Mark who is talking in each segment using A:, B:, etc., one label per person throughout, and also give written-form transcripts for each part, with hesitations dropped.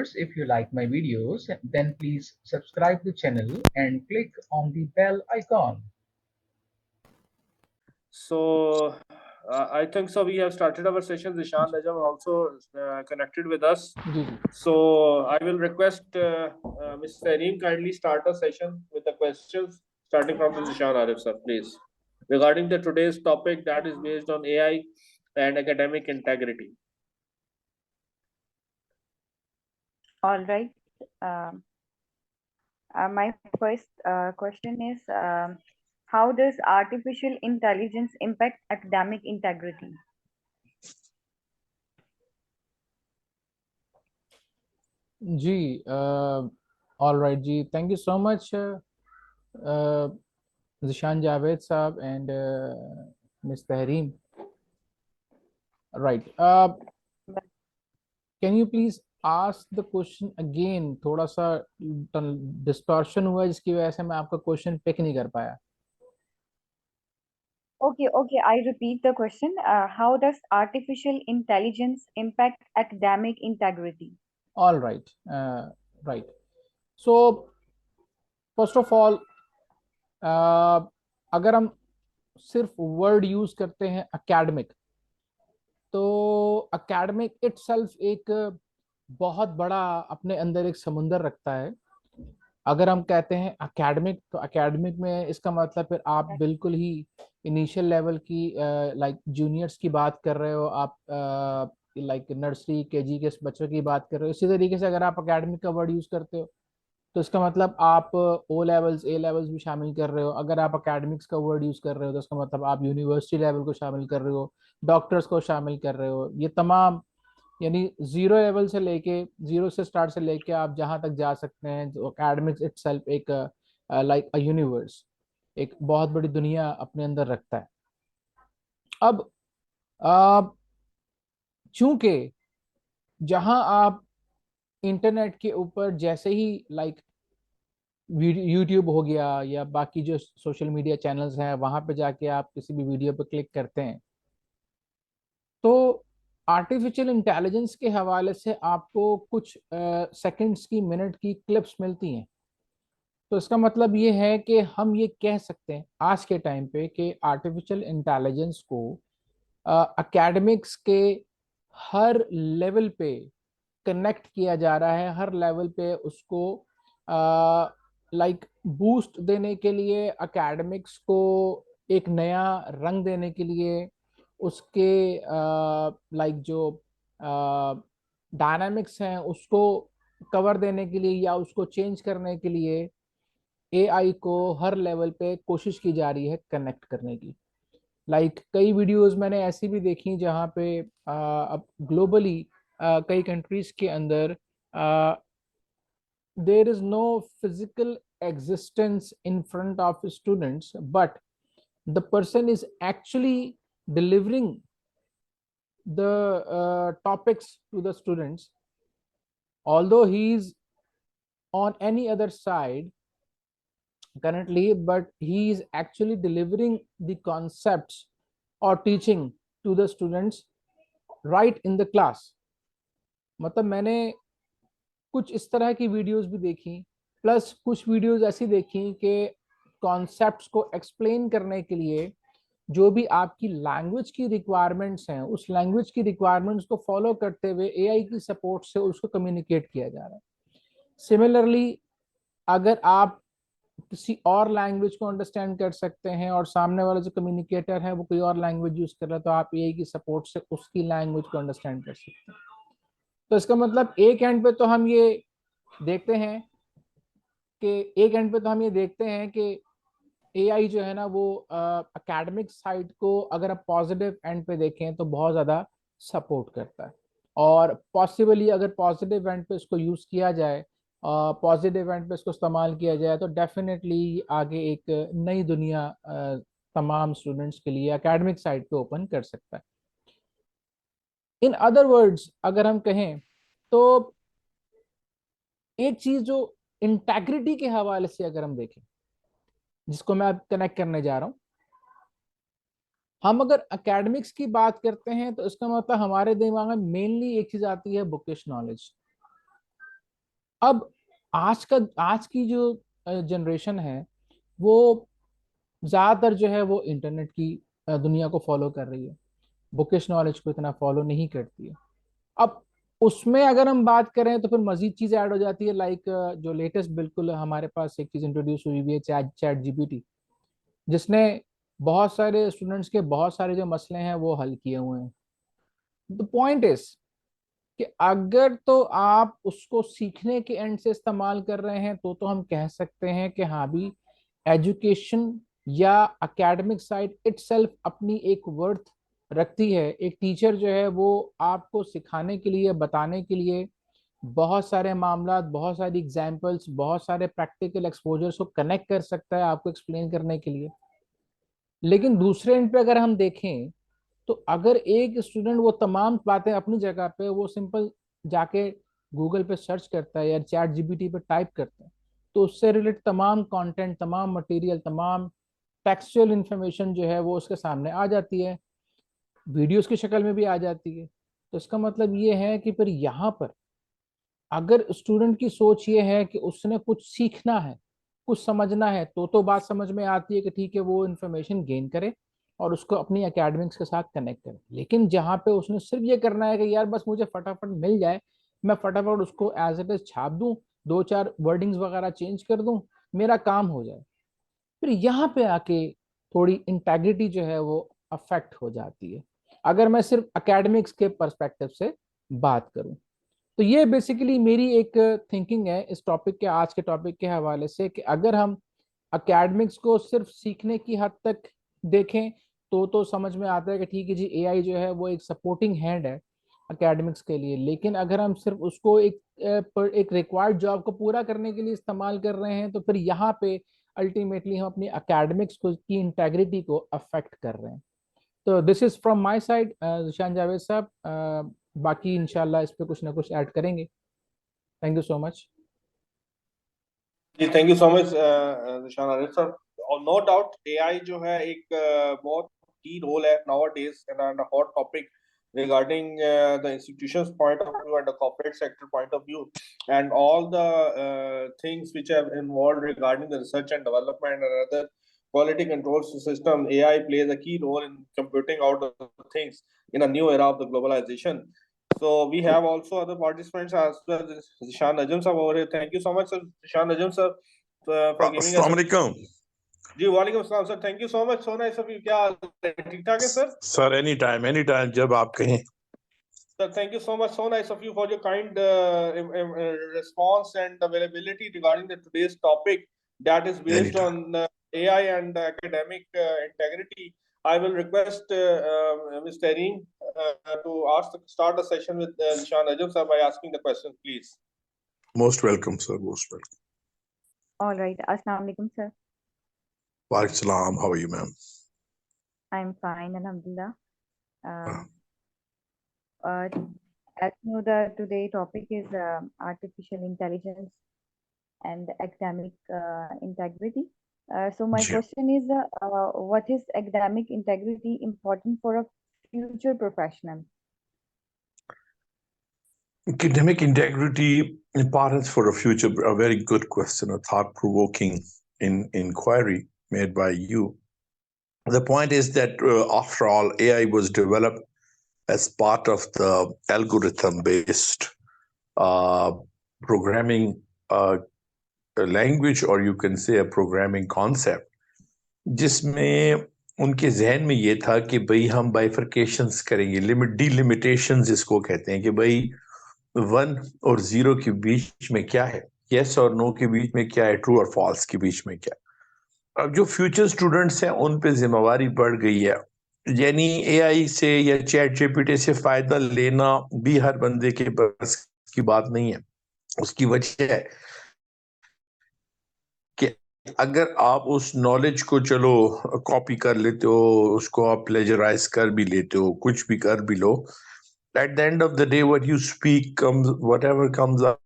A: viewers, if you like my videos, then please subscribe the channel and click on the bell icon.
B: So I think so. We have started our session. Zishan Najam also connected with us. So I will request Ms. Fareem kindly start a session with the questions starting from the Zishan Arif sir, please, regarding the today's topic that is based on AI and academic integrity.
C: All right. My first question is, how does artificial intelligence impact academic integrity?
D: Ji, all right ji, thank you so much, Zishan Javed साहब and Ms. Tahreem. Right. Can you please ask the question again? थोड़ा सा distortion हुआ जिसकी वजह से मैं आपका question pick नहीं कर पाया.
C: Okay, I repeat the question. How does artificial intelligence impact academic integrity?
D: All right. Right. So, first of all, अगर हम सिर्फ वर्ड यूज करते हैं academic, तो academic itself एक बहुत बड़ा अपने अंदर एक समुंदर रखता है. अगर हम कहते हैं एकेडमिक, तो एकेडमिक में इसका मतलब फिर आप बिल्कुल ही इनिशियल लेवल की लाइक जूनियर्स की बात कर रहे हो, आप लाइक नर्सरी केजी के बच्चों की बात कर रहे हो. इसी तरीके से अगर आप एकेडमिक का वर्ड यूज करते हो तो इसका मतलब आप ओ लेवल्स ए लेवल्स भी शामिल कर रहे हो. अगर आप एकेडमिक्स का वर्ड यूज कर रहे हो तो इसका मतलब आप यूनिवर्सिटी लेवल को शामिल कर रहे हो, डॉक्टर्स को शामिल कर रहे हो. ये तमाम यानी जीरो लेवल से लेके जीरो से स्टार्ट से लेके आप जहां तक जा सकते हैं. तो एकेडमिक्स इटसेल्फ एक लाइक अ यूनिवर्स, एक बहुत बड़ी दुनिया अपने अंदर रखता है. अब चूंकि जहां आप इंटरनेट के ऊपर जैसे ही लाइक यूट्यूब हो गया या बाकी जो सोशल मीडिया चैनल्स हैं वहां पे जाके आप किसी भी वीडियो पे क्लिक करते हैं, तो आर्टिफिशियल इंटेलिजेंस के हवाले से आपको कुछ सेकंड्स की, मिनट की क्लिप्स मिलती हैं. तो इसका मतलब ये है कि हम ये कह सकते हैं आज के टाइम पे कि आर्टिफिशियल इंटेलिजेंस को एकेडमिक्स के हर लेवल पे कनेक्ट किया जा रहा है. हर लेवल पे उसको लाइक बूस्ट देने के लिए, एकेडमिक्स को एक नया रंग देने के लिए, उसके लाइक जो डायनामिक्स हैं उसको कवर देने के लिए या उसको चेंज करने के लिए एआई को हर लेवल पे कोशिश की जा रही है कनेक्ट करने की. लाइक कई वीडियोस मैंने ऐसी भी देखी जहाँ पे अब ग्लोबली कई कंट्रीज के अंदर there is no physical existence in front of students, but the person is actually delivering the topics to the students, although he is on any other side currently, but he is actually delivering the concepts or teaching to the students right in the class. मतलब मैंने कुछ इस तरह की videos भी देखी, plus कुछ videos ऐसी देखी कि कॉन्सेप्ट्स को एक्सप्लेन करने के लिए जो भी आपकी लैंग्वेज की रिक्वायरमेंट्स हैं, उस लैंग्वेज की रिक्वायरमेंट्स को फॉलो करते हुए एआई की सपोर्ट से उसको कम्युनिकेट किया जा रहा है. सिमिलरली अगर आप किसी और लैंग्वेज को अंडरस्टैंड कर सकते हैं और सामने वाला जो कम्युनिकेटर है वो कोई और लैंग्वेज यूज कर रहा है, तो आप एआई की सपोर्ट से उसकी लैंग्वेज को अंडरस्टैंड कर सकते हैं. तो इसका मतलब एक एंड पे तो हम ये देखते हैं कि एआई जो है ना वो एकेडमिक साइड को अगर आप पॉजिटिव एंड पे देखें तो बहुत ज़्यादा सपोर्ट करता है. और पॉसिबली अगर पॉजिटिव एंड पे इसको यूज़ किया जाए, पॉजिटिव एंड पे इसको इस्तेमाल किया जाए, तो डेफिनेटली आगे एक नई दुनिया तमाम स्टूडेंट्स के लिए एकेडमिक साइड पे ओपन कर सकता है. इन अदर वर्ड्स अगर हम कहें तो एक चीज जो इंटेग्रिटी के हवाले से अगर हम देखें, जिसको मैं अब कनेक्ट करने जा रहा हूं, हम अगर एकेडमिक्स की बात करते हैं तो इसका मतलब हमारे दिमाग में मेनली एक चीज आती है बुकिश नॉलेज. अब आज की जो जनरेशन है वो ज्यादातर जो है वो इंटरनेट की दुनिया को फॉलो कर रही है, बुकिश नॉलेज को इतना फॉलो नहीं करती है। अब उसमें अगर हम बात करें तो फिर मजीद चीजें ऐड हो जाती है, लाइक जो लेटेस्ट बिल्कुल हमारे पास एक चीज इंट्रोड्यूस हुई हुई है, चैट जीपीटी, जिसने बहुत सारे स्टूडेंट्स के बहुत सारे जो मसले हैं वो हल किए हुए हैं। द पॉइंट इज कि अगर तो आप उसको सीखने के एंड से इस्तेमाल कर रहे हैं तो हम कह सकते हैं कि हाँ भी एजुकेशन या एकेडमिक साइड इटसेल्फ अपनी एक वर्थ रखती है। एक टीचर जो है वो आपको सिखाने के लिए, बताने के लिए बहुत सारे मामला, बहुत सारी एग्जाम्पल्स, बहुत सारे प्रैक्टिकल एक्सपोजर्स को कनेक्ट कर सकता है आपको एक्सप्लेन करने के लिए। लेकिन दूसरे एंड पे अगर हम देखें तो अगर एक स्टूडेंट वो तमाम बातें अपनी जगह पे वो सिंपल जाके गूगल पे सर्च करता है या चैट जीपीटी पे टाइप करता है, तो उससे रिलेटेड तमाम कंटेंट, तमाम मटेरियल, तमाम टेक्सचुअल इंफॉर्मेशन जो है वो उसके सामने आ जाती है, वीडियोस की शक्ल में भी आ जाती है। तो इसका मतलब ये है कि फिर यहाँ पर अगर स्टूडेंट की सोच ये है कि उसने कुछ सीखना है, कुछ समझना है, तो बात समझ में आती है कि ठीक है वो इन्फॉर्मेशन गेन करे और उसको अपनी एकेडमिक्स के साथ कनेक्ट करे। लेकिन जहाँ पे उसने सिर्फ ये करना है कि यार बस मुझे फटाफट मिल जाए, मैं फटाफट उसको एज इट इज छाप दूं, दो चार वर्डिंग्स वगैरह चेंज कर दूं, मेरा काम हो जाए, फिर यहाँ पे आके थोड़ी इंटेग्रिटी जो है वो अफेक्ट हो जाती है, अगर मैं सिर्फ एकेडमिक्स के पर्सपेक्टिव से बात करूं। तो ये बेसिकली मेरी एक थिंकिंग है इस टॉपिक के, आज के टॉपिक के हवाले से, कि अगर हम एकेडमिक्स को सिर्फ सीखने की हद तक देखें तो समझ में आता है कि ठीक है जी, एआई जो है वो एक सपोर्टिंग हैंड है एकेडमिक्स के लिए। लेकिन अगर हम सिर्फ उसको एक रिक्वायर्ड जॉब को पूरा करने के लिए इस्तेमाल कर रहे हैं तो फिर यहाँ पे अल्टीमेटली हम अपनी एकेडमिक्स को की इंटेग्रिटी को अफेक्ट कर रहे हैं। तो this is from my side, Zeeshan Javed sahab. बाकी इंशाल्लाह इस पे कुछ ना कुछ ऐड करेंगे। Thank you so much
B: ji, thank you so much Nishan Arif sir. और नो डाउट एआई जो है एक बहुत की रोल है nowadays and a hot topic regarding the institutions point of view and the corporate sector point of view and all the things which are involved regarding the research and development and other quality control system. AI plays a key role in computing out the things in a new era of the globalization. So we have also other participants as well. Zishan Najam sir over here. Thank you so much, sir. Zishan Najam sir, for giving us.
E: Assalamualaikum.
B: जी वालेकुम अस्सलाम sir, thank you so much. So nice of you. क्या हाल है? ठीक ठाक है sir?
E: Sir any time जब आप कहें।
B: Sir, thank you so much. So nice of you for your kind response and availability regarding the today's topic that is based
E: Anytime.
B: on AI and academic integrity. I will request Ms. Tareen to start the session with Nishan Najam sir by asking the question, please.
E: Most welcome, sir. Most welcome.
C: All right. Assalamu alaikum, sir.
E: Walaikum salam. How are you, ma'am?
C: I'm fine, alhamdulillah. As you know, the today topic is artificial intelligence and academic integrity. So my
E: Sure.
C: question is, what is academic integrity important for a future professional?
E: Academic integrity importance for a future, a very good question, a thought-provoking inquiry made by you. The point is that after all, AI was developed as part of the algorithm-based programming language, or you can say a programming concept, जिसमें उनके जहन में ये था कि भाई हम बाइफर्केशंस करेंगे, डिलिमिटेशंस इसको कहते हैं, कि भाई 1 और 0 के बीच में क्या है, यस और नो के बीच में क्या है, ट्रू और फॉल्स के बीच में क्या है। अब जो फ्यूचर स्टूडेंट्स हैं उन पे जिम्मेवारी बढ़ गई है, यानी एआई से या चैट जीपीटी से फायदा लेना भी हर बंदे के बस की बात नहीं है। उसकी वजह है कि अगर आप उस नॉलेज को चलो कॉपी कर लेते हो, उसको आप प्लेजराइज कर भी लेते हो, कुछ भी कर भी लो, at the end of the day what you speak comes, whatever comes out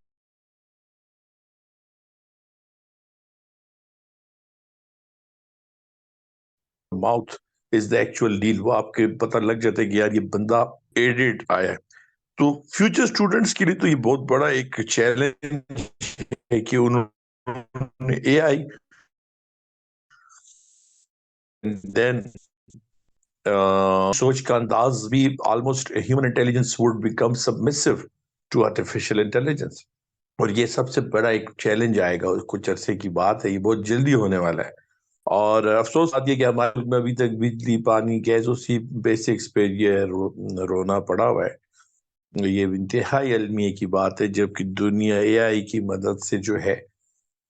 E: mouth is the actual deal। वो आपके पता लग जाता है कि यार ये बंदा एडिट आया है। तो फ्यूचर स्टूडेंट्स के लिए तो ये बहुत बड़ा एक चैलेंज है कि उन्होंने एआई देन सोच का अंदाज भी almost human intelligence would become submissive to artificial intelligence. और ये सबसे बड़ा एक चैलेंज आएगा, कुछ अरसे की बात है, ये बहुत जल्दी होने वाला है। और अफसोस बात ये कि हमारे मुल्क में अभी तक बिजली पानी गैस उसी बेसिक्स पे ये रोना पड़ा हुआ है। ये इंतहाई अलमिया की बात है, जबकि दुनिया एआई की मदद से जो है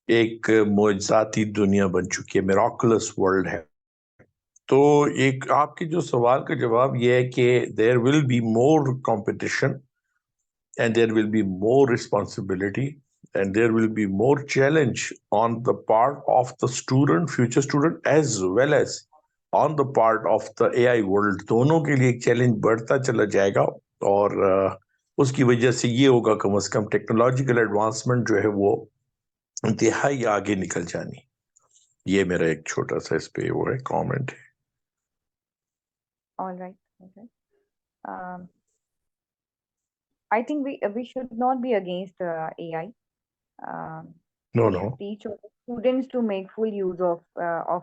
E: एक मौजज़ाती दुनिया बन चुकी है, मिराकुलस वर्ल्ड है। तो एक आपके जो सवाल का जवाब ये है कि there will be more competition and there will be more responsibility and there will be more challenge on the part of the student, future student, as well as on the part of the AI world। दोनों के लिए एक challenge बढ़ता चला जाएगा और उसकी वजह से ये होगा कम से कम टेक्नोलॉजिकल एडवांसमेंट जो है वो इंतहाई आगे निकल जानी। ये मेरा एक छोटा सा इस पे वो है कमेंट है।
C: All right. Okay. I think we should not be against AI.
E: No,
C: We
E: no,
C: should teach our students to make full use of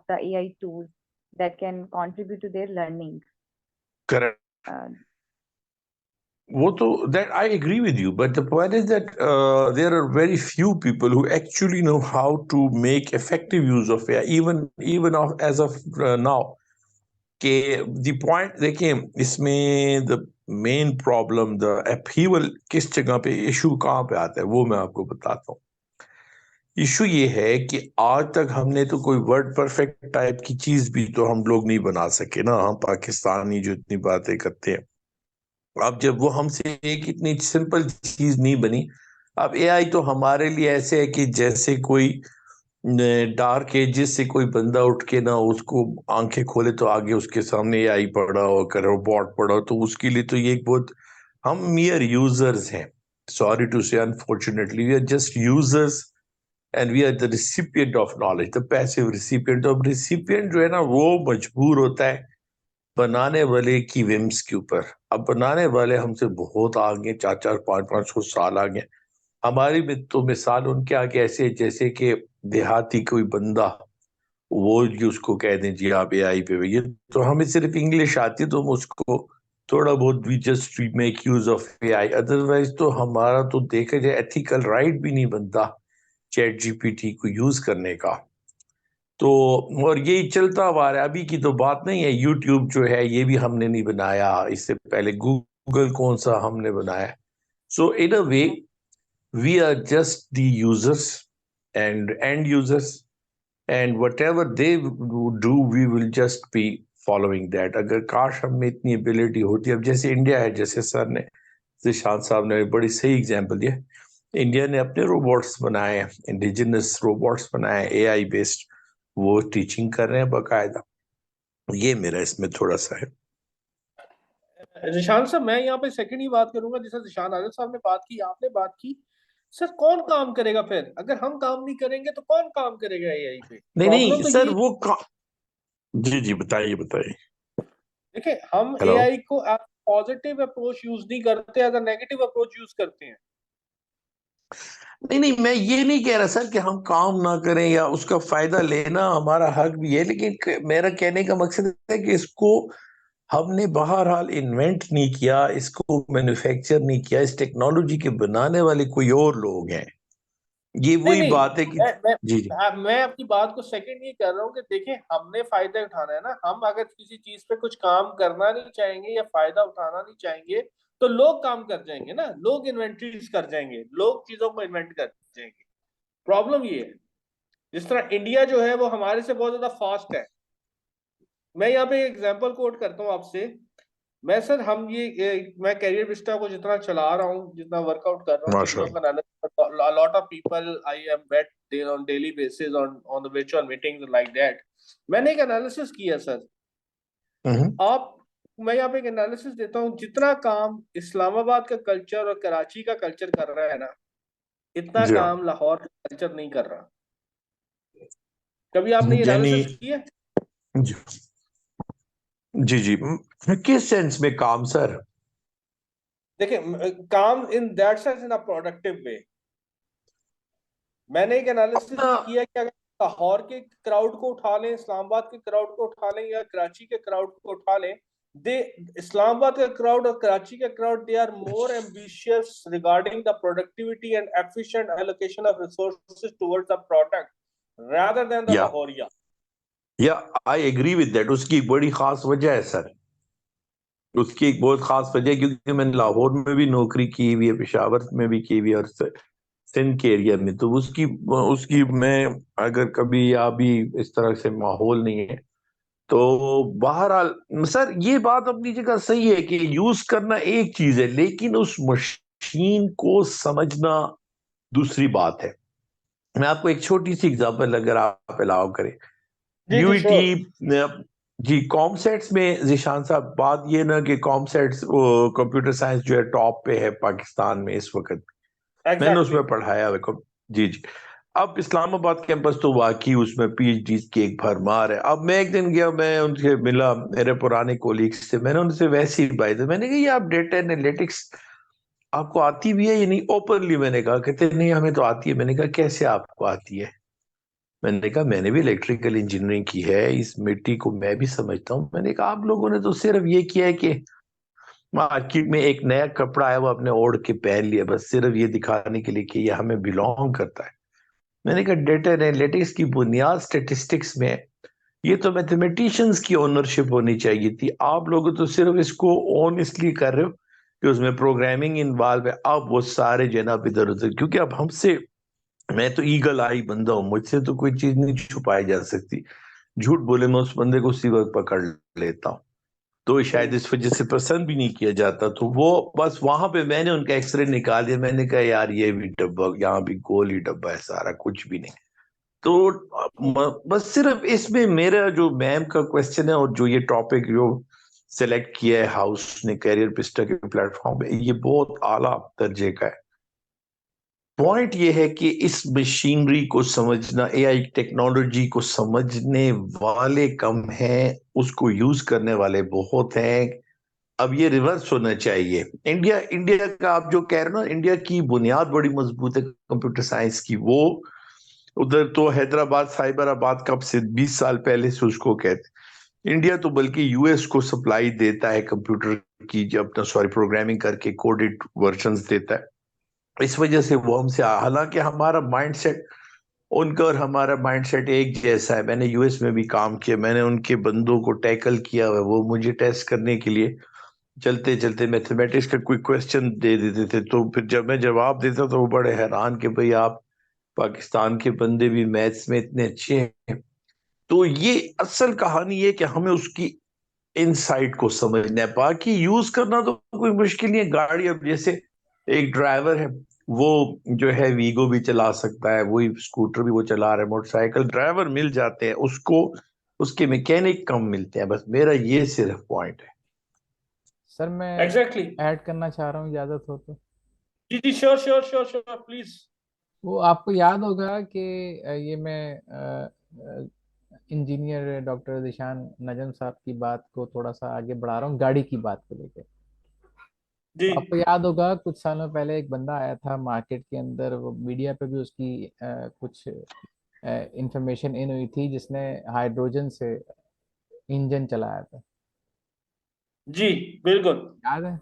C: the AI tools that can contribute to their learning.
E: correct.
C: Uh,
E: वो तो that I agree with you, but the point is that there are very few people who actually know how to make effective use of AI, even as of now। के the point देखिए, इसमें the main problem, the upheaval किस जगह पे, issue कहाँ पे आता है वो मैं आपको बताता हूँ। इशू ये है कि आज तक हमने तो कोई वर्ड परफेक्ट टाइप की चीज भी तो हम लोग नहीं बना सके ना, हम पाकिस्तानी जो इतनी बातें करते हैं। अब जब वो हमसे एक इतनी सिंपल चीज नहीं बनी, अब एआई तो हमारे लिए ऐसे है कि जैसे कोई डार्क एजेस से कोई बंदा उठ के ना उसको आंखें खोले तो आगे उसके सामने एआई पड़ा हो, कर रोबोट पड़ा हो, तो उसके लिए तो ये एक बहुत, हम मियर यूजर्स हैं। Sorry to say, unfortunately we are just users and we are the recipient of knowledge, the passive recipient. अब रिसिपिएंट जो है ना वो मजबूर होता है बनाने वाले की विम्स के ऊपर। अब बनाने वाले हमसे बहुत आगे, 4-4, 5-5 साल आगे। हमारी में तो मिसाल उनके आगे ऐसे जैसे कि देहाती कोई बंदा, वो जी उसको कह दें जी आप एआई पे ये, तो हमें सिर्फ इंग्लिश आती है तो हम उसको थोड़ा बहुत we just make use of AI. Otherwise तो हमारा तो देखा जाए एथिकल राइट भी नहीं बनता चैट जीपीटी को यूज करने का। तो और यही चलता हुआ है, अभी की तो बात नहीं है। यूट्यूब जो है ये भी हमने नहीं बनाया, इससे पहले गूगल कौन सा हमने बनाया। So in a way we are just the users and end users, and whatever they do we will just be following that। अगर काश हम में इतनी एबिलिटी होती, अब जैसे इंडिया है, जैसे सर ने, जिशान साहब ने बड़ी सही एग्जांपल दिया, इंडिया ने अपने रोबोट्स बनाए हैं, इंडिजिनस रोबोट्स बनाए एआई बेस्ड, वो टीचिंग कर रहे हैं बाकायदा। ये मेरा इसमें थोड़ा सा है।
B: निशान साहब, मैं यहाँ पे सेकंड ही बात करूंगा, जैसे निशान आदिल साहब ने बात की, आपने बात की। सर कौन काम करेगा फिर? अगर हम काम नहीं करेंगे तो कौन काम करेगा एआई पे?
E: नहीं
B: प्रॉब्लम
E: नहीं
B: तो
E: सर,
B: ये,
E: वो जी जी बताइए बताइए।
B: देखिए हम
E: हेलो।
B: एआई को एज पॉजिटिव अप्रोच यूज नहीं करते, as a negative approach use करते हैं।
E: नहीं नहीं, मैं ये नहीं कह रहा सर कि हम काम ना करें या उसका फायदा लेना हमारा हक भी है, लेकिन मेरा कहने का मकसद है कि इसको हमने बहरहाल इन्वेंट नहीं किया, इसको मैन्युफैक्चर नहीं किया, इस टेक्नोलॉजी के बनाने वाले कोई और लोग हैं। ये
B: नहीं
E: वही
B: नहीं,
E: बात है कि जी जी
B: मैं आपकी बात को सेकंड ये कर रहा हूँ कि देखिए हमने फायदा उठाना है ना। हम अगर किसी चीज पे कुछ काम करना नहीं चाहेंगे या फायदा उठाना नहीं चाहेंगे तो लोग काम कर जाएंगे ना, लोग इन्वेंटरीज कर जाएंगे, लोग चीजों को इन्वेंट कर जाएंगे। प्रॉब्लम ये है, जिस तरह इंडिया जो है वो हमारे से बहुत ज्यादा फास्ट है। मैं यहाँ पे एग्जांपल कोट करता हूँ आपसे। मैं सर हम मैं कैरियर विस्टा को जितना चला रहा हूँ, जितना वर्कआउट कर रहा हूँ, चीजों
E: माशाल्लाह।
B: का analysis, lot of people I am met on daily basis on on the virtual meetings like that. मैंने एक एनालिसिस किया सर।
E: हम्म।
B: आप, मैं यहाँ पे एक एनालिसिस देता हूँ, जितना काम इस्लामाबाद का कल्चर और कराची का कल्चर कर रहा है ना, इतना
E: जी हाँ।
B: काम लाहौर का कल्चर नहीं कर रहा। कभी आपने ये
E: यानी
B: एनालिसिस किया?
E: जी जी जी, किस सेंस में काम सर?
B: देखिए काम in that sense, in a productive way. मैंने एक एनालिसिस
E: अपना
B: किया कि अगर लाहौर के क्राउड को उठा लें, इस्लामाबाद के क्राउड को उठा लें, या कराची के क्राउड को उठा लें, दे इस्लामाबाद का क्राउड और कराची का crowd, they are more ambitious regarding the productivity and efficient allocation of resources towards the product rather than the
E: या
B: Lahoria.
E: I agree with that. उसकी एक बड़ी खास वजह है सर, उसकी एक बहुत खास वजह है, क्योंकि मैंने लाहौर में भी नौकरी की हुई है, पेशावर में भी की हुई है, और सिंध के एरिया में। तो उसकी उसकी मैं अगर कभी अभी इस तरह से माहौल नहीं है तो बहरहाल सर ये बात अपनी जगह सही है कि यूज करना एक चीज है, लेकिन उस मशीन को समझना दूसरी बात है। मैं आपको एक छोटी सी एग्जांपल अगर आप अलाउ करें,
B: जी
E: यूईटी
B: श्योर।
E: जी कॉमसेट्स में जिशान साहब, बात ये ना कि कॉमसेट्स कंप्यूटर साइंस जो है टॉप पे है पाकिस्तान में इस वक्त, मैंने
B: एग्जैक्टली।
E: उसमें पढ़ाया हुआ जी जी। अब इस्लामाबाद कैंपस तो वाकई उसमें पीएचडी की एक भरमार है। अब मैं एक दिन गया, मैं उनसे मिला, मेरे पुराने कोलीग्स से, मैंने उनसे वैसे ही बात, मैंने कहा ये आप डेटा एनालिटिक्स आपको आती भी है या नहीं? ओपनली मैंने कहा, कहते नहीं हमें तो आती है। मैंने कहा कैसे आपको आती है? मैंने कहा मैंने भी इलेक्ट्रिकल इंजीनियरिंग की है, इस मिट्टी को मैं भी समझता हूँ। मैंने कहा आप लोगों ने तो सिर्फ ये किया है कि मार्केट में एक नया कपड़ा है वो आपने ओढ़ के पहन लिया, बस सिर्फ ये दिखाने के लिए कि ये हमें बिलोंग करता है। मैंने कहा डेटा एनालिटिक्स की बुनियाद स्टेटिस्टिक्स में है। ये तो मैथमेटिशियंस की ओनरशिप होनी चाहिए थी। आप लोग तो सिर्फ इसको ओन इसलिए कर रहे हो कि उसमें प्रोग्रामिंग इन्वॉल्व है। अब वो सारे जनाब इधर उधर, क्योंकि अब हमसे, मैं तो ईगल आई बंदा हूं, मुझसे तो कोई चीज नहीं छुपाई जा सकती। झूठ बोले मैं उस बंदे को उसी वक्त पकड़ लेता हूँ, तो शायद इस वजह से पसंद भी नहीं किया जाता। तो वो बस वहां पे मैंने उनका एक्सरे निकाल दिया, मैंने कहा यार ये भी डब्बा, यहाँ भी गोल ही डब्बा है सारा, कुछ भी नहीं। तो बस सिर्फ इसमें मेरा जो मैम का क्वेश्चन है, और जो ये टॉपिक जो सेलेक्ट किया है हाउस ने कैरियर पिस्टा के प्लेटफॉर्म पे, ये बहुत आला दर्जे का है। पॉइंट ये है कि इस मशीनरी को समझना, एआई टेक्नोलॉजी को समझने वाले कम हैं, उसको यूज करने वाले बहुत हैं। अब ये रिवर्स होना चाहिए। इंडिया इंडिया का आप जो कह रहे हो ना, इंडिया की बुनियाद बड़ी मजबूत है कंप्यूटर साइंस की। वो उधर तो हैदराबाद साइबराबाद कब से 20 साल पहले से उसको कहते। इंडिया तो बल्कि यूएस को सप्लाई देता है कंप्यूटर की, जब अपना सॉरी प्रोग्रामिंग करके कोडेड वर्जन्स देता है। इस वजह से वो हमसे, हालांकि हमारा माइंडसेट, उनका और हमारा माइंडसेट एक जैसा है। मैंने यूएस में भी काम किया, मैंने उनके बंदों को टैकल किया हुआ है। वो मुझे टेस्ट करने के लिए चलते चलते मैथमेटिक्स का कोई क्वेश्चन दे देते थे, तो फिर जब मैं जवाब देता तो वो बड़े हैरान कि भाई आप पाकिस्तान के बंदे भी मैथ्स में इतने अच्छे हैं। तो ये असल कहानी है कि हमें उसकी इनसाइट को समझना है, बाकी यूज करना तो कोई मुश्किल नहीं है। गाड़ी अब जैसे एक ड्राइवर है, वो जो है वीगो भी चला सकता है, वही स्कूटर भी वो चला रहा है, मोटरसाइकिल ड्राइवर मिल जाते हैं उसको, उसके मैकेनिक कम मिलते हैं। बस मेरा ये सिर्फ पॉइंट है।
D: सर मैं
B: एग्जैक्टली।
D: ऐड करना चाह रहा हूँ, इजाजत हो तो।
B: जी जी sure sure sure sure please.
D: वो आपको याद होगा कि ये मैं इंजीनियर डॉक्टर दिशान नजम साहब की बात को थोड़ा सा आगे बढ़ा रहा हूँ, गाड़ी की बात को लेकर।
B: जी
D: तो आपको याद होगा कुछ सालों पहले एक बंदा आया था मार्केट के अंदर, वो मीडिया पे भी उसकी कुछ इंफॉर्मेशन इन हुई थी, जिसने हाइड्रोजन से इंजन चलाया था।
B: जी बिल्कुल
D: याद है?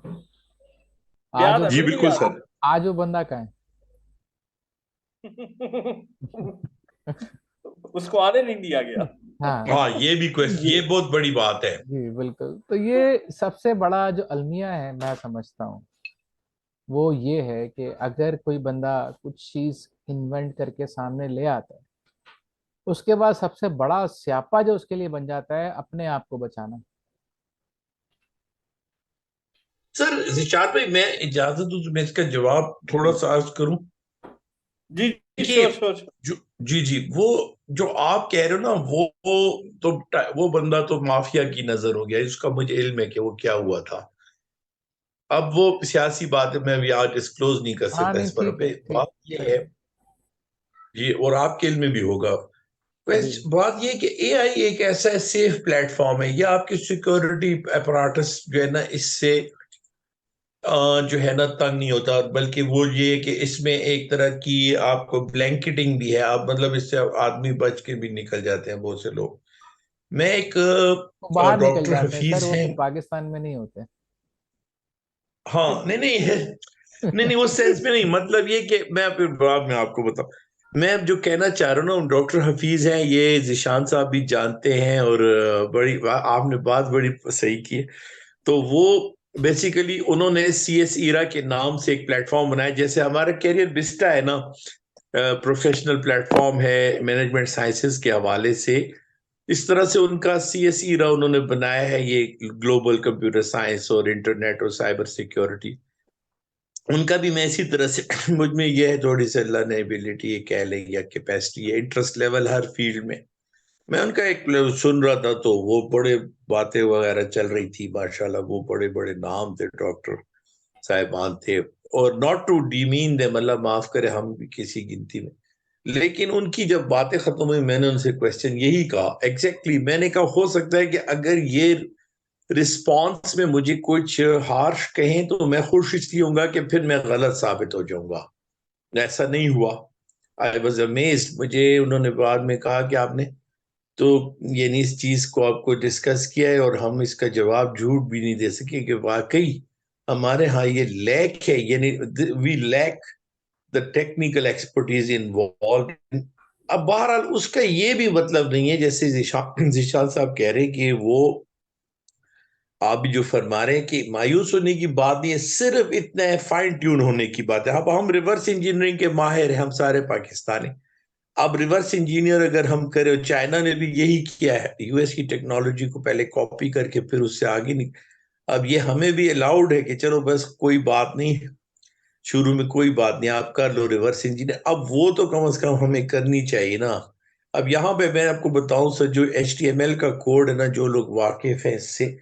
D: आज
B: याद
D: वो
B: है,
E: जी
B: बिल्कुल
E: बिल्कुल
B: याद
E: सर।
D: आज वो बंदा कहाँ
B: है।
D: है?
B: उसको आने नहीं दिया गया।
D: हाँ
E: हाँ ये भी क्वेश्चन,
D: ये,
E: ये बहुत बड़ी बात है।
D: जी बिल्कुल। तो ये सबसे बड़ा जो अलमिया है मैं समझता हूँ, वो ये है कि अगर कोई बंदा कुछ चीज इन्वेंट करके सामने ले आता है, उसके बाद सबसे बड़ा स्यापा जो उसके लिए बन जाता है अपने आप को बचाना।
E: सर जिशान भाई, मैं इजाजत दूं तो मैं इसका जवाब थोड़ा सा अर्ज करूं।
B: जी जी
E: देखिए,
B: श्योर श्योर।
E: जो जी जी, वो जो आप कह रहे हो ना, तो वो बंदा तो माफिया की नजर हो गया, इसका मुझे इल्म है कि वो क्या हुआ था। अब वो सियासी बात है, मैं अभी आज डिस्क्लोज नहीं कर
D: हाँ
E: सकता
D: नहीं,
E: इस पर।
D: ठीक है, ठीक।
E: बात ये है जी, और आपके इल्म में भी होगा।
D: जी
E: बात ये है कि एआई एक ऐसा सेफ प्लेटफॉर्म है, या आपकी सिक्योरिटी अपराटस जो है ना, इससे जो है ना तंग नहीं होता, और बल्कि वो ये कि इसमें एक तरह की आपको ब्लैंकेटिंग भी है, आप मतलब इससे आदमी बच के भी निकल जाते हैं बहुत से लोग। मैं एक
D: वो बाहर निकल
E: डॉक्टर
D: जाते हैं सर,
E: हफीज
D: वो
E: हैं।
D: फिर पाकिस्तान में नहीं होते।
E: हाँ नहीं नहीं है, नहीं नहीं वो सेंस में नहीं, मतलब ये कि मैं फिर बाद में आपको बताऊं। मैं अब जो कहना चाह रहा हूँ ना, डॉक्टर हफीज हैं, ये जिशान साहब भी जानते हैं, और बड़ी आपने बात बड़ी सही की है। तो वो बेसिकली उन्होंने CS ईरा के नाम से एक प्लेटफॉर्म बनाया, जैसे हमारा कैरियर बिस्टा है ना, प्रोफेशनल प्लेटफॉर्म है मैनेजमेंट साइंसेज के हवाले से। इस तरह से उनका CS ईरा उन्होंने बनाया है, ये ग्लोबल कंप्यूटर साइंस और इंटरनेट और साइबर सिक्योरिटी। उनका भी मैं इसी तरह से मुझ में ये है थोड़ी सी अल्लाह ने एबिलिटी, ये कह लें या कैपेसिटी है, इंटरेस्ट लेवल हर फील्ड में। मैं उनका एक सुन रहा था, तो वो बड़े बातें वगैरह चल रही थी माशाल्लाह, वो बड़े बड़े नाम थे डॉक्टर साहिबान थे। और नॉट टू डीमीन दे, मतलब माफ करे हम भी किसी गिनती में, लेकिन उनकी जब बातें खत्म हुई मैंने उनसे क्वेश्चन यही कहा एग्जैक्टली, मैंने कहा हो सकता है कि अगर ये रिस्पॉन्स में मुझे कुछ हार्श कहें तो मैं खुश इसलिए होऊंगा कि फिर मैं गलत साबित हो जाऊंगा। ऐसा नहीं हुआ। I was amazed. मुझे उन्होंने बाद में कहा कि आपने तो यानी इस चीज को आपको डिस्कस किया है और हम इसका जवाब झूठ भी नहीं दे सके कि वाकई हमारे यहाँ ये लैक है, यानी we lack the technical expertise involve. अब बहरहाल उसका ये भी मतलब नहीं है, जैसे जिशान साहब कह रहे हैं कि वो आप भी जो फरमा रहे हैं कि मायूस होने की बात नहीं है, सिर्फ इतना है फाइन ट्यून होने की बात है। अब हम रिवर्स इंजीनियरिंग के माहिर हैं, हम सारे पाकिस्तानी। अब रिवर्स इंजीनियर अगर हम करें, चाइना ने भी यही किया है, US की टेक्नोलॉजी को पहले कॉपी करके फिर उससे आगे नहीं। अब ये हमें भी अलाउड है कि चलो बस कोई बात नहीं, शुरू में कोई बात नहीं, आप कर लो रिवर्स इंजीनियर। अब वो तो कम से कम हमें करनी चाहिए ना। अब यहाँ पे मैं आपको बताऊं सर, जो HTML का कोड है ना, जो लोग वाकिफ है इससे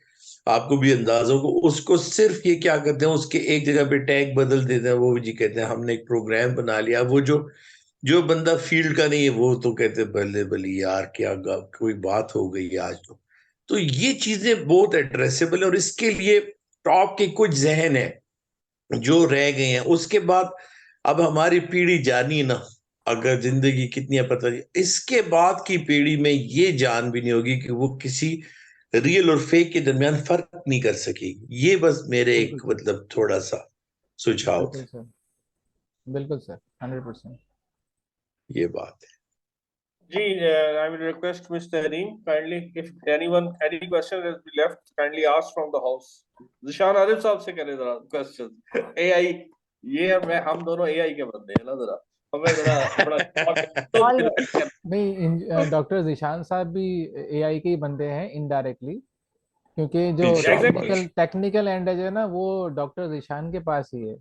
E: आपको भी अंदाजा होगा, उसको सिर्फ ये क्या करते हैं, उसके एक जगह पे टैग बदल देते हैं, वो जी कहते हैं हमने एक प्रोग्राम बना लिया। वो जो जो बंदा फील्ड का नहीं है वो तो कहते हैं बल्ले बल्ले यार क्या कोई बात हो गई आज तो ये चीजें बहुत एड्रेसेबल है, और इसके लिए टॉप के कुछ जहन है जो रह गए हैं। उसके बाद अब हमारी पीढ़ी जानी ना, अगर जिंदगी कितनी है पता नहीं, इसके बाद की पीढ़ी में ये जान भी नहीं होगी कि वो किसी रियल और फेक के दरमियान फर्क नहीं कर सकेगी। ये बस मेरे एक
D: बिल्कुल
E: मतलब थोड़ा सा सुझाव
D: बिल्कुल
E: था।
D: सर, बिल्कुल सर, 100%।
E: ये बात है।
B: Ji, I will request Mr. Harim kindly, if anyone any question has been left, kindly ask from the house. Zishan Arif साहब से करें जरा questions. AI ये हम दोनों AI के बंदे हैं ना, जरा हमें जरा
C: All
B: थोड़ा
D: नहीं, डॉक्टर जिशान साहब भी AI के ही बंदे हैं इनडायरेक्टली, क्योंकि जो
B: exactly.
D: टेक्निकल एंड है ना, वो डॉक्टर जिशान के पास ही है।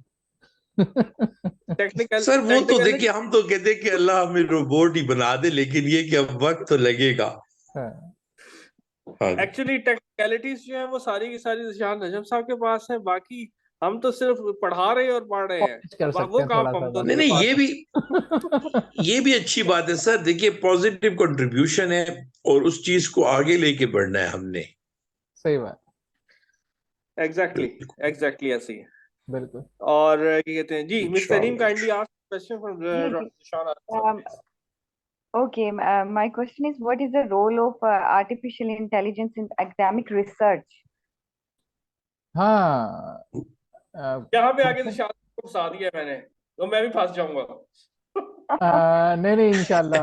E: सर वो तो
B: technical
E: देखिए, हम तो कहते हैं कि अल्लाह हमें रोबोट ही बना दे, लेकिन ये कि अब वक्त तो लगेगा।
D: हाँ,
E: हाँ जी।
B: एक्चुअली टेक्निकलिटीज जो है वो सारी की सारी जिशान नजम साहब के पास है, बाकी हम तो सिर्फ पढ़ा रहे हैं और पढ़ रहे हैं,
D: पॉलिश कर सकते
B: वो
D: हैं
B: काम
D: थोड़ा सा
B: हम
E: नहीं
B: दोनों के
E: नहीं,
B: पास
E: ये
B: है।
E: भी ये भी अच्छी बात है सर। देखिए पॉजिटिव कंट्रीब्यूशन है, और उस चीज को आगे लेके बढ़ना है हमने।
D: सही बात,
B: एग्जैक्टली
E: बिल्कुल।
B: एग्जैक्टली ऐसे ही है।
D: बिल्कुल।
B: और क्या कहते हैं जी, मिस्टर नीम
E: इंशाल्लाह।
B: काइंडली आस्क क्वेश्चन फ्रॉम
C: जी जी
B: Zeeshan sir
C: um,
B: please.
C: okay, my question is, what is the role of artificial intelligence in academic research?
D: हाँ,
B: यहाँ पे आके
D: question-
B: जिशान को फंसा दिया मैंने, तो मैं भी फंस जाऊंगा।
D: नहीं नहीं, इंशाल्लाह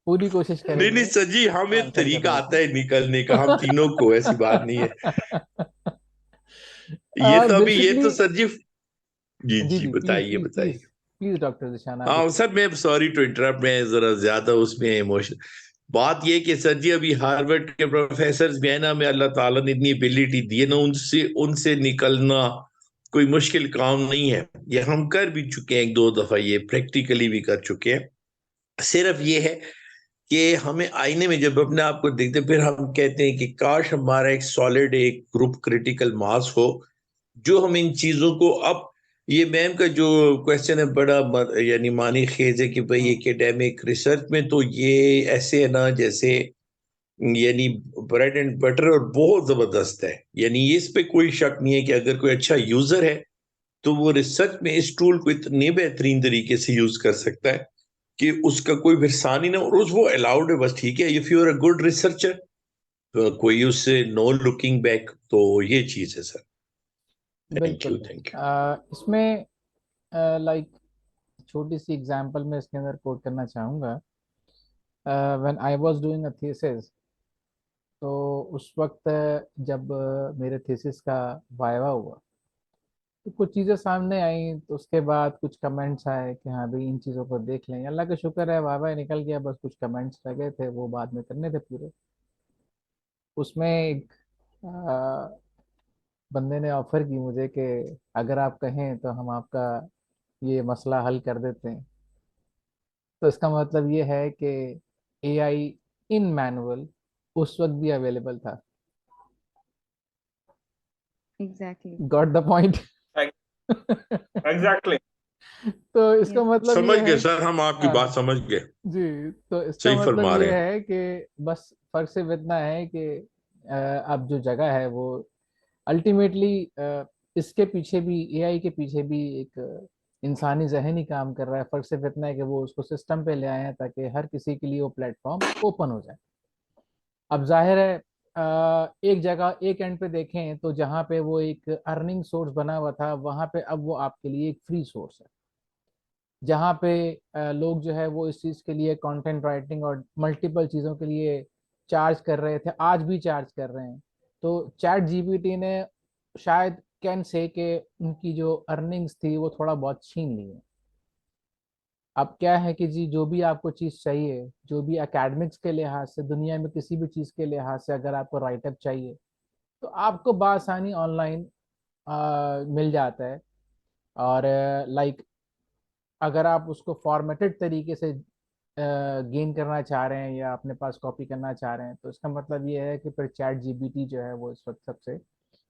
D: पूरी कोशिश
E: नहीं नहीं
D: करेंगे
E: सर जी, हमें
D: आंसर
E: तरीका
D: करने
E: आता
D: की।
E: है निकलने का, हम तीनों को, ऐसी बात नहीं है। ये तो अभी ये
D: बेसिकली
E: तो सर जी। जी
D: जी
E: जी
D: जी, प्लीज
E: बताइए
D: प्लीज
E: बताइए।
D: प्लीज प्लीज डॉक्टर जिशान आप
E: हाँ
D: explain।
E: सर, मैं सॉरी टू इंटरप्ट, मैं जरा ज्यादा उसमें इमोशन। बात ये कि सर जी अभी हार्वर्ड के प्रोफेसर भी है ना, मैं अल्लाह ताला ने इतनी एबिलिटी दी है ना, उनसे उनसे निकलना कोई मुश्किल काम नहीं है। ये हम कर भी चुके हैं एक दो दफा, ये प्रैक्टिकली भी कर चुके हैं। सिर्फ ये है कि हमें आईने में जब अपने आप को देखते फिर हम कहते हैं कि काश हमारा एक सॉलिड एक ग्रुप क्रिटिकल मास हो, जो हम इन चीजों को अब, ये मैम का जो क्वेश्चन है बड़ा यानी मानी खेज है कि भाई एकेडमिक रिसर्च में तो ये ऐसे है ना, जैसे यानी ब्रेड एंड बटर और बहुत जबरदस्त है। यानी इस पे कोई शक नहीं है कि अगर कोई अच्छा यूजर है तो वो रिसर्च में इस टूल को इतने बेहतरीन तरीके से यूज कर सकता है कि उसका कोई फिरसानी ना, और वो अलाउड है बस, ठीक है, if you are a good researcher, कोई उससे नो लुकिंग बैक, तो ये चीज है सर। थैंक
D: बिल्कुल।
E: You, thank you.
D: इसमें लाइक छोटी सी एग्जांपल मैं इसके अंदर कोट करना चाहूँगा। When I was doing a thesis, तो उस वक्त जब मेरे थीसिस का वाइवा हुआ तो कुछ चीज़ें सामने आई, तो उसके बाद कुछ कमेंट्स आए कि हाँ भाई इन चीज़ों को देख लें। अल्लाह का शुक्र है वाइवा निकल गया, बस कुछ कमेंट्स रह गए थे, वो बाद में करने थे पूरे। उसमें एक बंदे ने ऑफर की मुझे कि अगर आप कहें तो हम आपका ये मसला हल कर देते हैं। तो इसका मतलब ये है कि एआई इन मैनुअल उस वक्त भी अवेलेबल था।
C: Exactly.
D: Got the point.
B: Exactly.
D: तो इसका
C: Yes.
D: मतलब
E: समझ
D: ये
E: गए
D: है,
E: सर, हम आपकी
D: हाँ
E: बात समझ गए।
D: जी, तो इसका
E: सही
D: मतलब
E: फरमा रहे
D: ये
E: हैं।
D: है कि बस फर्क सिर्फ इतना है कि अब जो जगह है वो अल्टीमेटली इसके पीछे भी, एआई के पीछे भी एक इंसानी जहन ही काम कर रहा है। फर्क सिर्फ इतना है कि वो उसको सिस्टम पे ले आए हैं ताकि हर किसी के लिए वो प्लेटफॉर्म ओपन हो जाए। अब जाहिर है एक जगह एक एंड पे देखें तो जहाँ पे वो एक अर्निंग सोर्स बना हुआ था, वहां पे अब वो आपके लिए एक फ्री सोर्स है। जहाँ पे लोग जो है वो इस चीज़ के लिए कंटेंट राइटिंग और मल्टीपल चीज़ों के लिए चार्ज कर रहे थे, आज भी चार्ज कर रहे हैं। तो चैट जीपीटी ने शायद कैन से कि उनकी जो अर्निंग्स थी वो थोड़ा बहुत छीन ली है। अब क्या है कि जी जो भी आपको चीज़ चाहिए, जो भी एकेडमिक्स के लिहाज से, दुनिया में किसी भी चीज़ के लिहाज से अगर आपको राइटअप चाहिए तो आपको बआसानी ऑनलाइन मिल जाता है। और लाइक अगर आप उसको फॉर्मेटेड तरीके से गेन करना चाह रहे हैं या अपने पास कॉपी करना चाह रहे हैं, तो इसका मतलब ये है कि फिर चैट जीपीटी जो है वो इस वक्त सबसे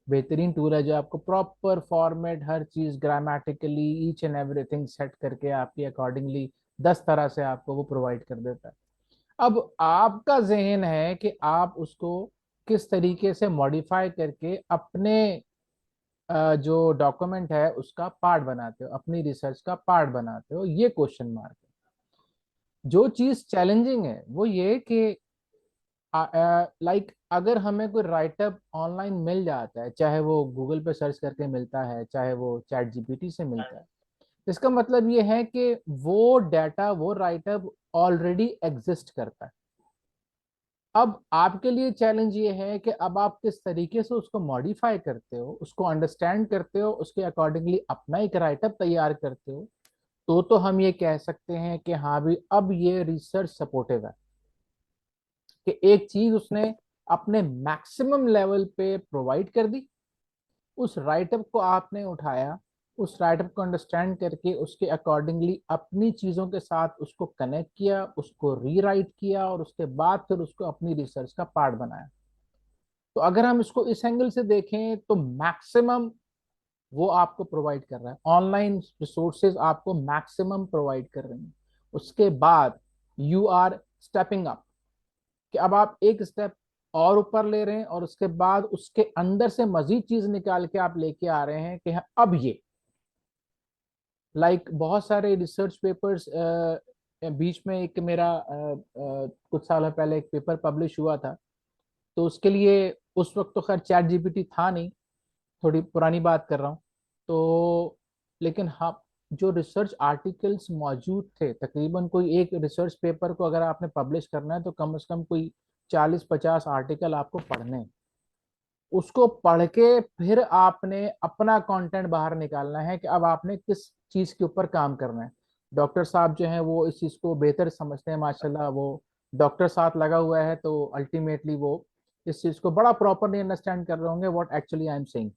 D: बेहतरीन टूल है, जो आपको proper format, her cheese grammatically each and everything set करके आपके अकॉर्डिंगली 10 तरह से आपको वो प्रोवाइड कर देता है। अब आपका जहन है कि आप उसको किस तरीके से मॉडिफाई करके अपने जो डॉक्यूमेंट है उसका पार्ट बनाते हो, अपनी रिसर्च का पार्ट बनाते हो, ये क्वेश्चन मार्क है। जो चीज चैलेंजिंग है वो ये कि लाइक अगर हमें कोई राइटअप ऑनलाइन मिल जाता है, चाहे वो गूगल पे सर्च करके मिलता है, चाहे वो चैट जीपीटी से मिलता है, इसका मतलब ये है कि वो डाटा, वो राइटअप ऑलरेडी एग्जिस्ट करता है। अब आपके लिए चैलेंज ये है कि अब आप किस तरीके से उसको मॉडिफाई करते हो, उसको अंडरस्टैंड करते हो, उसके अकॉर्डिंगली अपना एक राइटअप तैयार करते हो। तो हम ये कह सकते हैं कि हाँ भी अब ये रिसर्च सपोर्टिव है कि एक चीज उसने अपने मैक्सिमम लेवल पे प्रोवाइड कर दी। उस राइटअप को आपने उठाया, उस राइटअप को अंडरस्टैंड करके उसके अकॉर्डिंगली अपनी चीजों के साथ उसको कनेक्ट किया, उसको रीराइट किया और उसके बाद फिर उसको अपनी रिसर्च का पार्ट बनाया। तो अगर हम इसको इस एंगल से देखें तो मैक्सिमम वो आपको प्रोवाइड कर रहा है, ऑनलाइन रिसोर्सेज आपको मैक्सिमम प्रोवाइड कर रहे हैं। उसके बाद यू आर स्टेपिंग अप, कि अब आप एक स्टेप और ऊपर ले रहे हैं और उसके बाद उसके अंदर से मजीद चीज निकाल के आप लेके आ रहे हैं कि हाँ, अब ये लाइक बहुत सारे रिसर्च पेपर्स, बीच में एक मेरा कुछ साल पहले एक पेपर पब्लिश हुआ था। तो उसके लिए उस वक्त तो खैर चैट जीपीटी था नहीं, थोड़ी पुरानी बात कर रहा हूँ। तो लेकिन हाँ, जो रिसर्च आर्टिकल्स मौजूद थे, तकरीबन कोई एक रिसर्च पेपर को अगर आपने पब्लिश करना है तो कम से कम कोई 40-50 आर्टिकल आपको पढ़ने हैं। उसको पढ़ के फिर आपने अपना कंटेंट बाहर निकालना है कि अब आपने किस चीज के ऊपर काम करना है। डॉक्टर साहब जो हैं वो इस चीज को बेहतर समझते हैं माशाल्लाह, वो डॉक्टर साथ लगा हुआ है तो अल्टीमेटली वो इस चीज को बड़ा प्रॉपरली अंडरस्टैंड कर रहे होंगे what actually I am saying.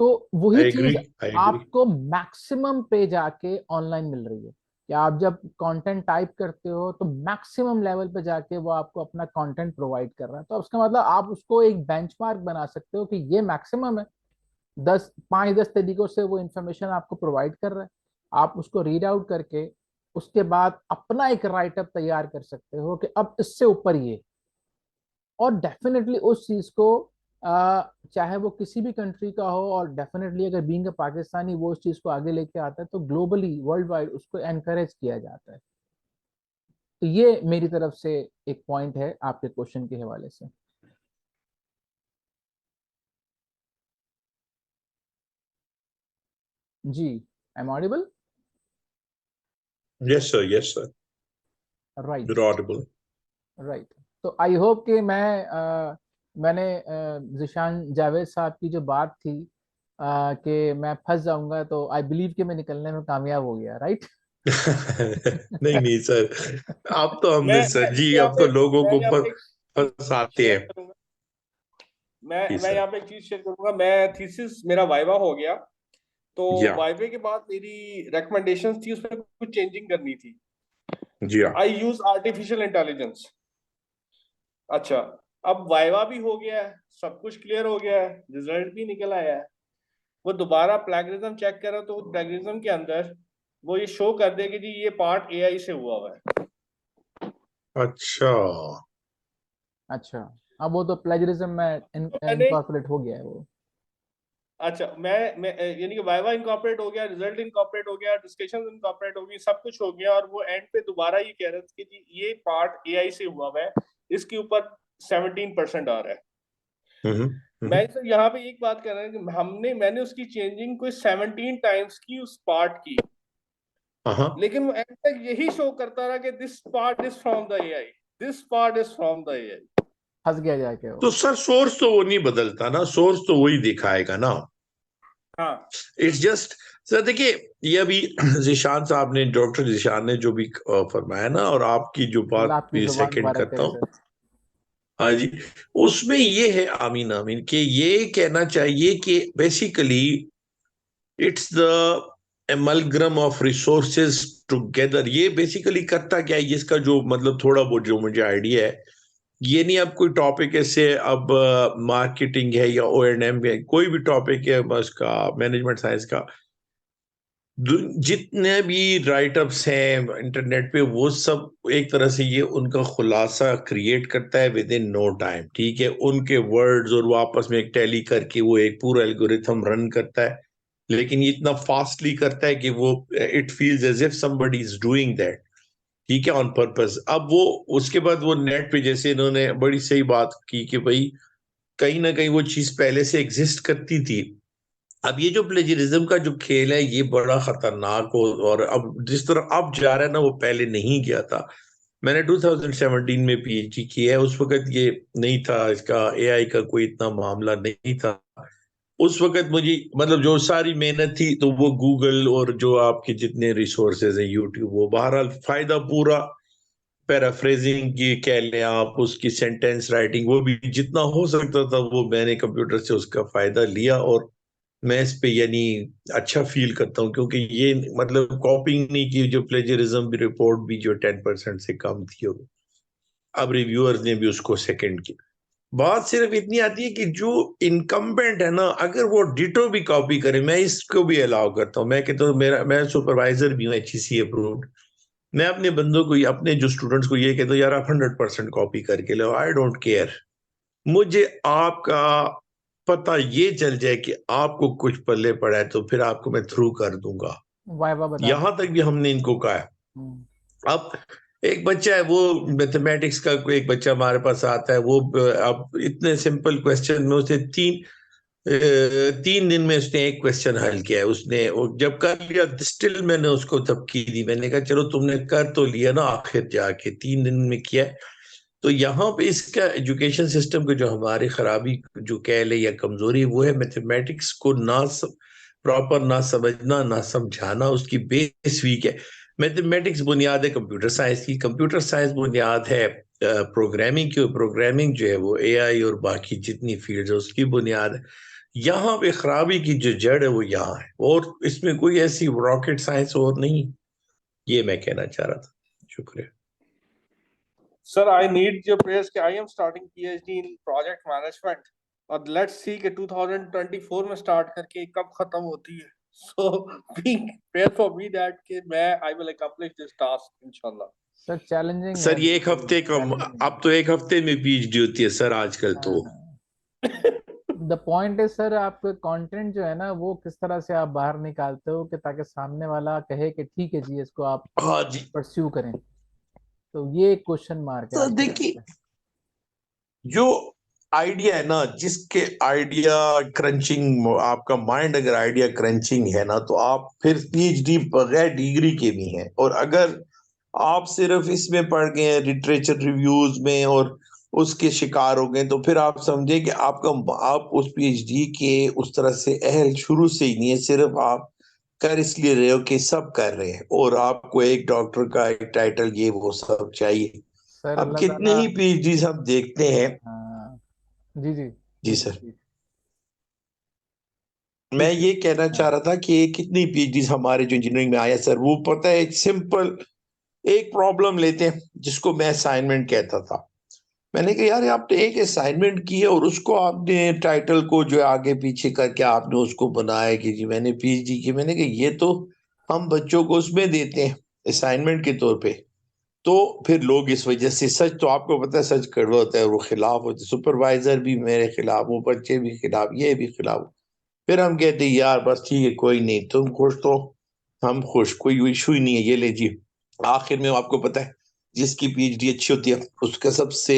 D: तो वही
E: आई एग्री,
D: चीज
E: आई एग्री।
D: आपको मैक्सिमम पे जाके ऑनलाइन मिल रही है कि आप जब कंटेंट टाइप करते हो तो मैक्सिमम लेवल पे जाके वो आपको अपना कंटेंट प्रोवाइड कर रहा है। तो उसका मतलब आप उसको एक बेंचमार्क बना सकते हो कि ये मैक्सिमम है। 10 5-10 तरीकों से वो इंफॉर्मेशन आपको प्रोवाइड कर रहा है, आप उसको रीड आउट करके उसके बाद अपना एक राइटअप तैयार कर सकते हो कि अब इससे ऊपर ये, और डेफिनेटली उस चीज को चाहे वो किसी भी कंट्री का हो, और डेफिनेटली अगर बीइंग अ पाकिस्तानी वो उस चीज को आगे लेके आता है तो ग्लोबली वर्ल्ड वाइड उसको एनकरेज किया जाता है। तो ये मेरी तरफ से एक पॉइंट है आपके क्वेश्चन के हवाले से। जी, I am audible?
E: Yes, sir. Yes, sir.
D: Right,
E: You're audible.
D: Right. तो आई होप कि मैंने जिशान जावेद साहब की जो बात थी कि मैं फंस जाऊंगा, तो आई बिलीव कि मैं निकलने में कामयाब हो गया, राइट?
E: नहीं नहीं सर, आप तो हमने
B: मैं
E: सर जी,
B: यहाँ
E: आप
B: पे
E: तो लोगों
B: मैं
E: को
B: यहाँ पे एक
E: फंसाते
B: शेयर
E: हैं।
B: करूंगा।
E: जी
B: मैं
E: सर।
B: यहाँ पे एक चीज शेयर करूंगा। मैं थीसिस मेरा वाइवा हो गया, तो
E: या
B: वाइवे के बाद मेरी रिकमेंडेशंस थी, उसमें कुछ चेंजिंग करनी थी।
E: जी हाँ।
B: आई यूज आर्टिफिशियल इंटेलिजेंस। अच्छा, अब वाइवा भी हो गया है, सब कुछ क्लियर हो गया है, रिजल्ट भी निकल आया है। वो दोबारा प्लेगरिज्म चेक करो तो प्लेगरिज्म के अंदर वो ये शो कर दे कि जी ये पार्ट एआई से हुआ है।
E: अच्छा
D: अच्छा, अब वो तो प्लेजरिज्म में
B: तो मैंने
D: इनकॉर्पोरेट हो गया है वो।
B: अच्छा मैं यानी कि वाइवा इनकॉर्पोरेट हो गया, रिजल्ट इनकॉर्पोरेट हो गया, डिस्कशन इनकॉर्पोरेट हो गई, सब कुछ हो गया, और वो एंड पे दोबारा ये कह रहे थे कि जी ये पार्ट एआई से हुआ है, इसके ऊपर 17% आ रहा है। मैं सर यहाँ पे एक बात कर रहा हूँ कि मैंने उसकी चेंजिंग कोई 17 टाइम्स की उस पार्ट की,
E: हाँ।
B: लेकिन वो एंड तक यही शो करता रहा कि this part is from the AI, this part is from the AI.
D: फंस गया जाके
E: तो
D: वो।
E: सर सोर्स तो वो नहीं बदलता ना, सोर्स तो वही दिखाएगा ना।
B: हाँ
E: इट्स जस्ट सर, देखिए ये अभी जिशान साहब ने, डॉक्टर जिशान ने जो भी फरमाया ना, और आपकी जो
D: अल्लाह
E: बात
D: आपकी
E: भी
D: जुबान
E: सेकंड
D: मुबारक
E: करता
D: करे
E: हूँ।
D: सर।
E: हाँ जी। उसमें ये है आमीन आमीन के ये कहना चाहिए कि basically it's the amalgam of resources together. ये बेसिकली करता क्या है, इसका जो मतलब थोड़ा बहुत जो मुझे आइडिया है, ये नहीं अब कोई टॉपिक ऐसे अब मार्केटिंग है या O&M है, कोई भी टॉपिक है उसका मैनेजमेंट साइंस का, जितने भी राइटअप्स हैं इंटरनेट पे वो सब एक तरह से ये उनका खुलासा क्रिएट करता है विद इन नो टाइम। ठीक है, उनके वर्ड्स और वो आपस में एक टैली करके वो एक पूरा एल्गोरिथम रन करता है, लेकिन ये इतना फास्टली करता है कि वो it feels as if somebody is doing that. ठीक है, ऑन पर्पस। अब वो उसके बाद वो नेट पे, जैसे इन्होंने बड़ी सही बात की कि भाई कहीं ना कहीं वो चीज पहले से एग्जिस्ट करती थी। अब ये जो प्लेजरिज्म का जो खेल है ये बड़ा खतरनाक हो, और अब जिस तरह अब जा रहा है ना वो पहले नहीं किया था। मैंने 2017 में PhD की है, उस वक्त ये नहीं था, इसका AI का कोई इतना मामला नहीं था। उस वक्त मुझे मतलब जो सारी मेहनत थी तो वो गूगल और जो आपके जितने रिसोर्सेज हैं यूट्यूब, वो बहरहाल फायदा पूरा पैराफ्रेजिंग की कह लें आप, उसकी सेंटेंस राइटिंग, वो भी जितना हो सकता था वो मैंने कंप्यूटर से उसका फायदा लिया, और मैं इस पे यानी अच्छा फील करता हूँ, क्योंकि ये मतलब कॉपिंग नहीं की, जो प्लेजरिज्म रिपोर्ट भी जो 10% से कम थी, और अब रिव्यूअर्स ने भी उसको सेकंड की। बात सिर्फ इतनी आती है कि जो इनकम्बेंट है ना, अगर वो डिटो भी कॉपी करे, मैं इसको भी अलाउ करता हूँ। मैं कहता हूँ, मैं सुपरवाइजर भी हूँ HEC अप्रूव्ड, मैं अपने बंदों को, अपने जो स्टूडेंट्स को ये कहता हूँ, यार आप 100% कॉपी करके लो, आई डोंट केयर। मुझे आपका पता ये चल जाए कि आपको कुछ पल्ले पड़ा है तो फिर आपको मैं थ्रू कर दूंगा।
D: वाह वाह, बता
E: यहां तक भी हमने इनको कहा है।
D: दें।
E: अब एक बच्चा है, वो मैथमेटिक्स का कोई एक बच्चा हमारे पास आता है, वो अब इतने सिंपल क्वेश्चन में उसे 3 दिन में उसने एक क्वेश्चन हल किया है। उसने जब कर लिया, स्टिल मैंने उसको धमकी दी, मैंने कहा चलो तुमने कर तो लिया ना, आखिर जाके 3 दिन में किया है। तो यहाँ पे इसका एजुकेशन सिस्टम की जो हमारी खराबी जो कह ले या कमजोरी, वो है मैथमेटिक्स को ना प्रॉपर ना समझना, ना समझाना, उसकी बेस वीक है। मैथमेटिक्स बुनियाद है कंप्यूटर साइंस की, कंप्यूटर साइंस बुनियाद है प्रोग्रामिंग की, प्रोग्रामिंग जो है वो AI और बाकी जितनी फील्ड है उसकी बुनियाद है। यहाँ पे खराबी की जो जड़ है वो यहाँ है, और इसमें कोई ऐसी रॉकेट साइंस और नहीं। ये मैं कहना चाह रहा था। शुक्रिया
B: sir, I need your prayers कि I am starting PhD in project management, और लेट्स सी कि 2024 में स्टार्ट करके कब खत्म होती है। So be prepared for me that I will accomplish this task, inshallah.
D: Sir challenging
E: sir ये एक हफ्ते का, अब तो एक हफ्ते में पीएचडी होती है सर आजकल तो।
D: द पॉइंट है सर, आपका कंटेंट जो है ना वो किस तरह से आप बाहर निकालते हो कि ताकि सामने वाला कहे कि ठीक है जी इसको आप
E: हाँ जी।
D: परस्यू करें, तो ये एक क्वेश्चन मार्क है
E: तो
D: आपके
E: देखिए,
D: साथ।
E: जो आइडिया है ना, जिसके आइडिया क्रंचिंग, आपका माइंड अगर आइडिया क्रंचिंग है ना, तो आप फिर पीएचडी बगैर डिग्री के भी हैं। और अगर आप सिर्फ इसमें पढ़ गए हैं लिटरेचर रिव्यूज में और उसके शिकार हो गए, तो फिर आप समझे कि आप उस पीएचडी के उस तरह से अहल शुरू से ही नहीं है। सिर्फ आप कर इसलिए रहे हो कि सब कर रहे हैं और आपको एक डॉक्टर का एक टाइटल ये वो सब चाहिए।
D: सर
E: अब
D: अल्लाह
E: कितने
D: ताला,
E: ही पीएचडी हम देखते हैं।
D: हाँ, जी जी
E: जी सर,
D: जी,
E: मैं
D: ठीक है।
E: ये कहना चाह
D: हाँ,
E: रहा था कि कितनी पीएचडी हमारे जो इंजीनियरिंग में आया सर, वो पता है एक सिंपल एक प्रॉब्लम लेते हैं जिसको मैं असाइनमेंट कहता था। मैंने कहा यार आपने एक असाइनमेंट की है और उसको आपने टाइटल को जो है आगे पीछे करके आपने उसको बनाया कि जी मैंने पीएचडी की। मैंने कहा ये तो हम बच्चों को उसमें देते हैं असाइनमेंट के तौर पे। तो फिर लोग इस वजह से, सच तो आपको पता है सच कड़वा होता है, वो खिलाफ होते, सुपरवाइजर भी मेरे खिलाफ, वो बच्चे भी खिलाफ, ये भी खिलाफ। फिर हम कहते हैं यार बस ठीक है कोई नहीं, तुम खुश तो हम खुश, कोई इशू ही नहीं है, ये ले जी। आखिर में आपको पता है जिसकी पीएचडी अच्छी होती है उसका सबसे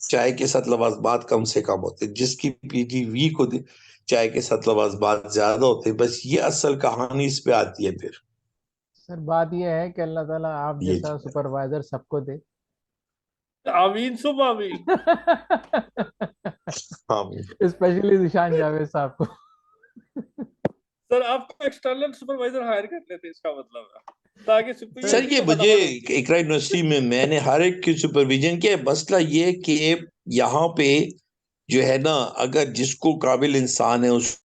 E: चाय के साथ लवाजबात कम से कम होते हैं, जिसकी पीएचडी वीक होती है चाय के साथ लवाजबात ज्यादा होते हैं। बस ये असल कहानी इस पे आती है फिर।
D: सर बात ये है कि अल्लाह ताला आप
E: ये
D: जैसा सुपरवाइजर सबको दे।
B: आमीन सुब आमीन।
E: हाँ
D: स्पेशली जिशान जावेद साहब को।
B: सर आपको एक्सटर्नल सुपरवाइजर हायर कर लेते, इसका मतलब है, ताकि
E: सर,
B: PhD
E: ये
B: तो
E: मुझे
B: फटाफट हो।
E: इकरा यूनिवर्सिटी में मैंने हर एक की सुपरविजन किया है। मसला ये कि यहाँ पे जो है ना, अगर जिसको काबिल इंसान है उस